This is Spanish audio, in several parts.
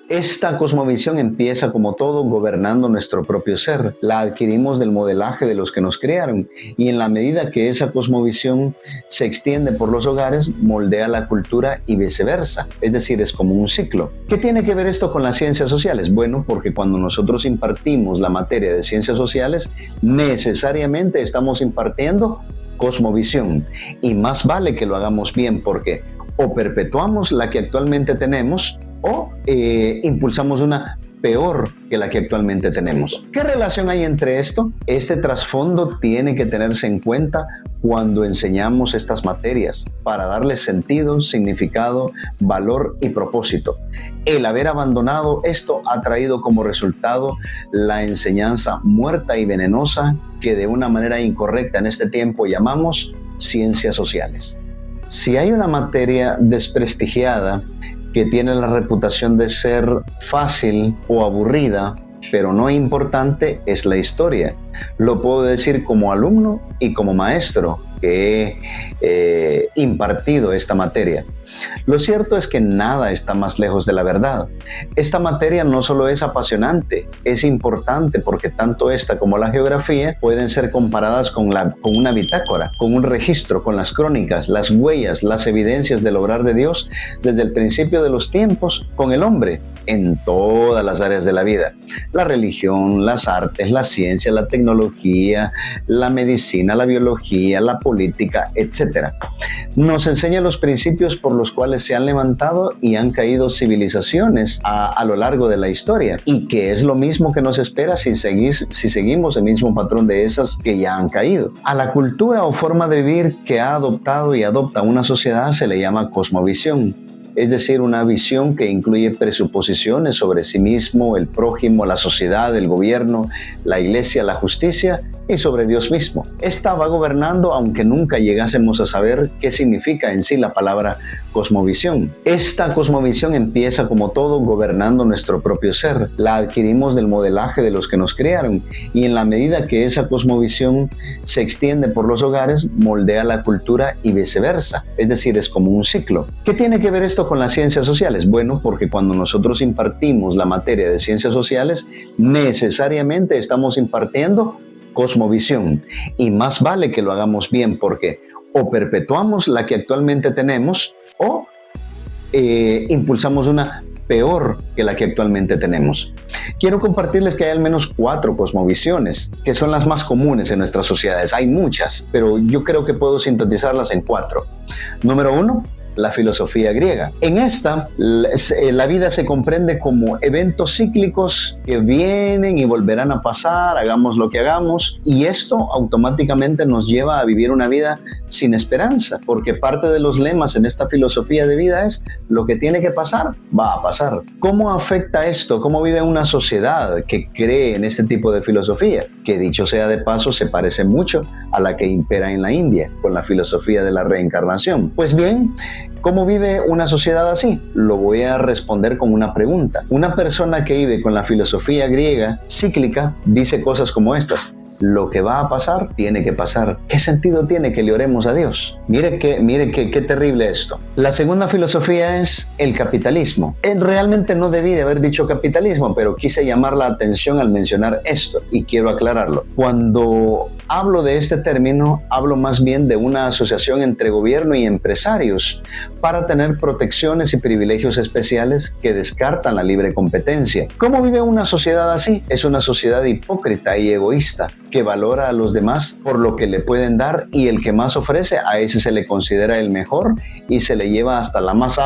Esta cosmovisión empieza como todo gobernando nuestro propio ser. La adquirimos del modelaje de los que nos crearon y en la medida que esa cosmovisión se extiende por los hogares, moldea la cultura y viceversa. Es decir, es como un ciclo. ¿Qué tiene que ver esto con las ciencias sociales? Bueno, porque cuando nosotros impartimos la materia de ciencias sociales, necesariamente estamos impartiendo cosmovisión. Y más vale que lo hagamos bien porque o perpetuamos la que actualmente tenemos o impulsamos una peor que la que actualmente tenemos. ¿Qué relación hay entre esto? Este trasfondo tiene que tenerse en cuenta cuando enseñamos estas materias para darles sentido, significado, valor y propósito. El haber abandonado esto ha traído como resultado la enseñanza muerta y venenosa que de una manera incorrecta en este tiempo llamamos ciencias sociales. Si hay una materia desprestigiada que tiene la reputación de ser fácil o aburrida, pero no importante, es la historia. Lo puedo decir como alumno y como maestro que he impartido esta materia. Lo cierto es que nada está más lejos de la verdad. Esta materia no solo es apasionante, es importante porque tanto esta como la geografía pueden ser comparadas con una bitácora, con un registro, con las crónicas, las huellas, las evidencias del obrar de Dios desde el principio de los tiempos con el hombre en todas las áreas de la vida. La religión, las artes, la ciencia, la tecnología, la medicina, la biología, la política, etc. Nos enseña los principios por los cuales se han levantado y han caído civilizaciones a lo largo de la historia, y que es lo mismo que nos espera si seguimos el mismo patrón de esas que ya han caído. A la cultura o forma de vivir que ha adoptado y adopta una sociedad se le llama cosmovisión. Es decir, una visión que incluye presuposiciones sobre sí mismo, el prójimo, la sociedad, el gobierno, la iglesia, la justicia y sobre Dios mismo. Esta va gobernando aunque nunca llegásemos a saber qué significa en sí la palabra cosmovisión. Esta cosmovisión empieza como todo gobernando nuestro propio ser. La adquirimos del modelaje de los que nos crearon y en la medida que esa cosmovisión se extiende por los hogares, moldea la cultura y viceversa. Es decir, es como un ciclo. ¿Qué tiene que ver esto con las ciencias sociales? Bueno, porque cuando nosotros impartimos la materia de ciencias sociales, necesariamente estamos impartiendo cosmovisión y más vale que lo hagamos bien porque o perpetuamos la que actualmente tenemos o impulsamos una peor que la que actualmente tenemos. Quiero compartirles que hay al menos 4 cosmovisiones que son las más comunes en nuestras sociedades. Hay muchas, pero yo creo que puedo sintetizarlas en 4. Número 1, la filosofía griega. En esta, la vida se comprende como eventos cíclicos que vienen y volverán a pasar, hagamos lo que hagamos, y esto automáticamente nos lleva a vivir una vida sin esperanza, porque parte de los lemas en esta filosofía de vida es: lo que tiene que pasar, va a pasar. ¿Cómo afecta esto? ¿Cómo vive una sociedad que cree en este tipo de filosofía? Que dicho sea de paso, se parece mucho a la que impera en la India, con la filosofía de la reencarnación. Pues bien, ¿cómo vive una sociedad así? Lo voy a responder con una pregunta. Una persona que vive con la filosofía griega cíclica dice cosas como estas: lo que va a pasar, tiene que pasar. ¿Qué sentido tiene que le oremos a Dios? Mire qué terrible esto. La segunda filosofía es el capitalismo. Él realmente no debí de haber dicho capitalismo, pero quise llamar la atención al mencionar esto y quiero aclararlo. Cuando hablo de este término, hablo más bien de una asociación entre gobierno y empresarios para tener protecciones y privilegios especiales que descartan la libre competencia. ¿Cómo vive una sociedad así? Es una sociedad hipócrita y egoísta, que valora a los demás por lo que le pueden dar, y el que más ofrece, a ese se le considera el mejor y se le lleva hasta las más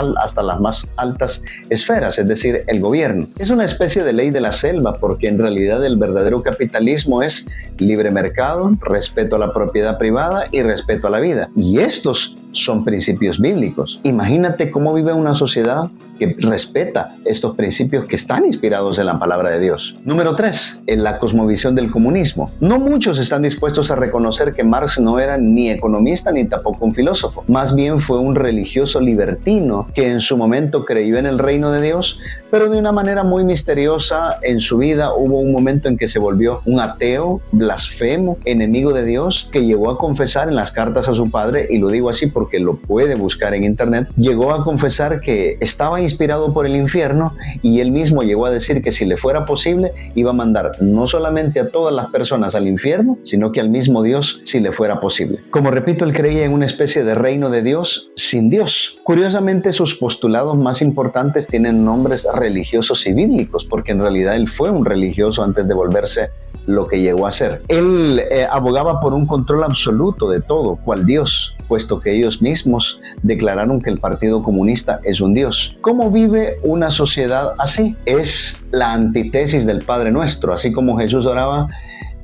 altas esferas, es decir, el gobierno. Es una especie de ley de la selva, porque en realidad el verdadero capitalismo es libre mercado, respeto a la propiedad privada y respeto a la vida. Y estos son principios bíblicos. Imagínate cómo vive una sociedad que respeta estos principios que están inspirados en la palabra de Dios. Número 3, en la cosmovisión del comunismo. No muchos están dispuestos a reconocer que Marx no era ni economista ni tampoco un filósofo. Más bien fue un religioso libertino que en su momento creyó en el reino de Dios, pero de una manera muy misteriosa en su vida hubo un momento en que se volvió un ateo blasfemo, enemigo de Dios, que llegó a confesar en las cartas a su padre, y lo digo así porque lo puede buscar en internet, llegó a confesar que estaba inspirado por el infierno, y él mismo llegó a decir que si le fuera posible iba a mandar no solamente a todas las personas al infierno, sino que al mismo Dios si le fuera posible. Como repito, él creía en una especie de reino de Dios sin Dios. Curiosamente, sus postulados más importantes tienen nombres religiosos y bíblicos, porque en realidad él fue un religioso antes de volverse lo que llegó a ser. Él abogaba por un control absoluto de todo, cual Dios, puesto que ellos mismos declararon que el Partido Comunista es un Dios. ¿Cómo vive una sociedad así? Es la antítesis del Padre Nuestro. Así como Jesús oraba: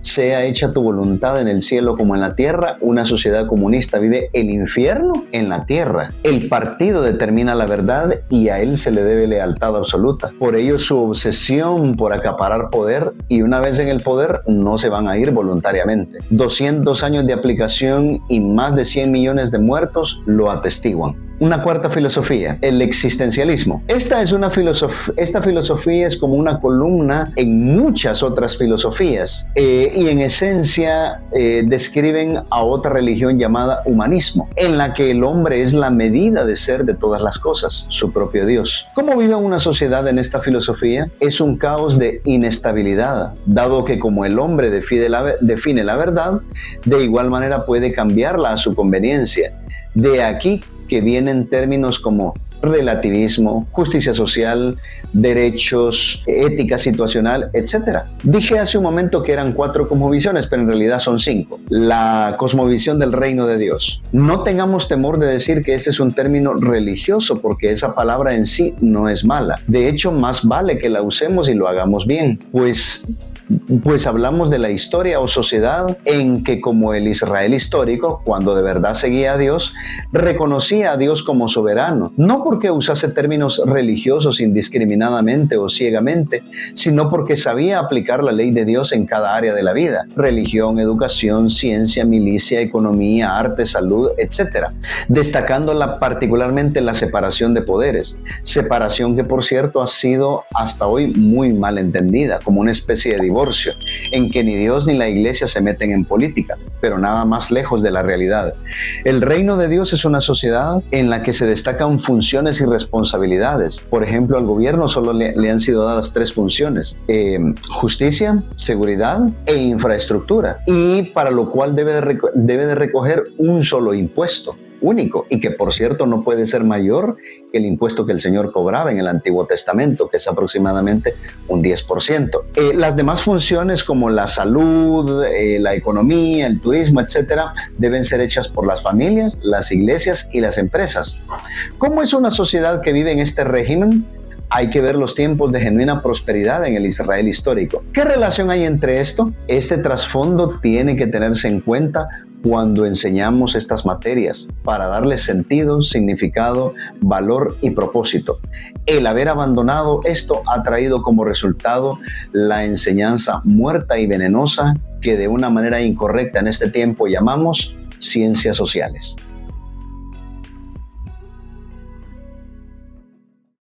sea hecha tu voluntad en el cielo como en la tierra, una sociedad comunista vive el infierno en la tierra. El partido determina la verdad y a él se le debe lealtad absoluta. Por ello su obsesión por acaparar poder, y una vez en el poder no se van a ir voluntariamente. 200 años de aplicación y más de 100 millones de muertos lo atestiguan. Una cuarta filosofía, el existencialismo. Esta filosofía es como una columna en muchas otras filosofías, y en esencia describen a otra religión llamada humanismo, en la que el hombre es la medida de ser de todas las cosas, su propio Dios. ¿Cómo vive una sociedad en esta filosofía? Es un caos de inestabilidad, dado que como el hombre define la verdad, de igual manera puede cambiarla a su conveniencia. De aquí que vienen términos como relativismo, justicia social, derechos, ética situacional, etc. Dije hace un momento que eran 4 cosmovisiones, pero en realidad son 5. La cosmovisión del reino de Dios. No tengamos temor de decir que este es un término religioso, porque esa palabra en sí no es mala. De hecho, más vale que la usemos y lo hagamos bien, pues hablamos de la historia o sociedad en que, como el Israel histórico, cuando de verdad seguía a Dios, reconocía a Dios como soberano, no porque usase términos religiosos indiscriminadamente o ciegamente, sino porque sabía aplicar la ley de Dios en cada área de la vida: religión, educación, ciencia, milicia, economía, arte, salud, etc., destacando particularmente la separación de poderes, separación que, por cierto, ha sido hasta hoy muy mal entendida, como una especie de divorcio, en que ni Dios ni la iglesia se meten en política, pero nada más lejos de la realidad. El reino de Dios es una sociedad en la que se destacan funciones y responsabilidades. Por ejemplo, al gobierno solo le han sido dadas 3 funciones: justicia, seguridad e infraestructura, y para lo cual debe de recoger un solo impuesto único, y que por cierto no puede ser mayor que el impuesto que el Señor cobraba en el Antiguo Testamento, que es aproximadamente un 10%. Las demás funciones, como la salud, la economía, el turismo, etcétera, deben ser hechas por las familias, las iglesias y las empresas. ¿Cómo es una sociedad que vive en este régimen? Hay que ver los tiempos de genuina prosperidad en el Israel histórico. ¿Qué relación hay entre esto? Este trasfondo tiene que tenerse en cuenta cuando enseñamos estas materias, para darles sentido, significado, valor y propósito. El haber abandonado esto ha traído como resultado la enseñanza muerta y venenosa que de una manera incorrecta en este tiempo llamamos ciencias sociales.